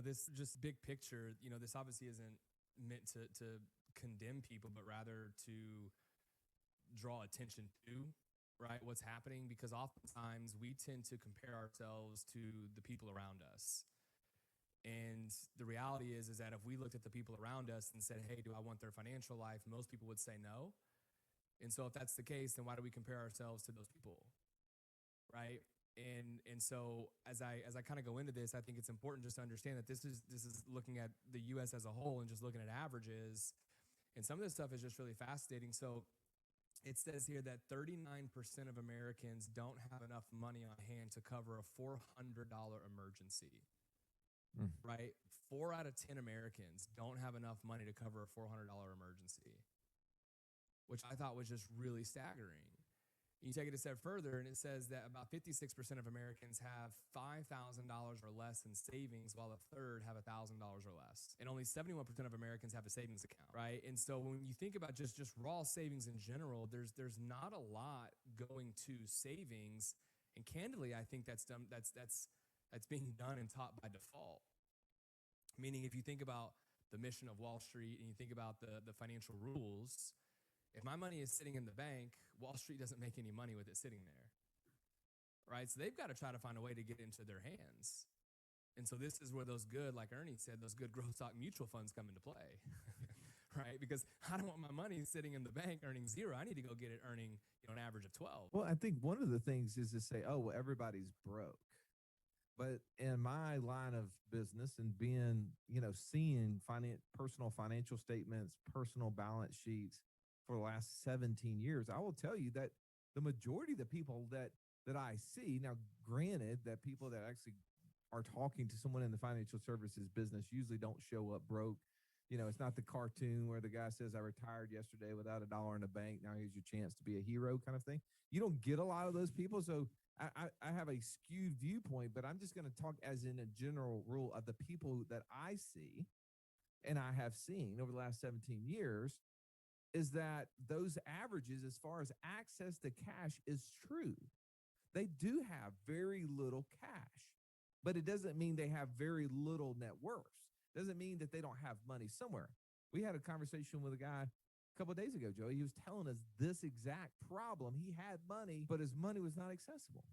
this just big picture, this obviously isn't meant to condemn people, but rather to draw attention to, right, what's happening, because oftentimes we tend to compare ourselves to the people around us. And the reality is that if we looked at the people around us and said, hey, do I want their financial life? Most people would say no. And so if that's the case, then why do we compare ourselves to those people? Right. And so as I kind of go into this, I think it's important just to understand that this is looking at the US as a whole and just looking at averages. And some of this stuff is just really fascinating. So it says here that 39% of Americans don't have enough money on hand to cover a $400 emergency. Right? 4 out of 10 Americans don't have enough money to cover a $400 emergency, which I thought was just really staggering. You take it a step further, and it says that about 56% of Americans have $5,000 or less in savings, while a third have $1,000 or less. And only 71% of Americans have a savings account, right? And so when you think about just raw savings in general, there's not a lot going to savings. And candidly, I think that's being done and taught by default. Meaning, if you think about the mission of Wall Street and you think about the financial rules, if my money is sitting in the bank, Wall Street doesn't make any money with it sitting there, right? So they've got to try to find a way to get into their hands. And so this is where those good, like Ernie said, those good growth stock mutual funds come into play, right? Because I don't want my money sitting in the bank earning 0. I need to go get it earning, an average of 12. Well, I think one of the things is to say, oh, well, everybody's broke. But in my line of business and being, seeing personal financial statements, personal balance sheets for the last 17 years, I will tell you that the majority of the people that I see, now granted that people that actually are talking to someone in the financial services business usually don't show up broke. It's not the cartoon where the guy says, I retired yesterday without a dollar in the bank. Now here's your chance to be a hero kind of thing. You don't get a lot of those people. So I have a skewed viewpoint, but I'm just going to talk as in a general rule of the people that I see and I have seen over the last 17 years is that those averages as far as access to cash is true. They do have very little cash, but it doesn't mean they have very little net worth. Doesn't mean that they don't have money somewhere. We had a conversation with a guy a couple of days ago, Joey. He was telling us this exact problem. He had money, but his money was not accessible.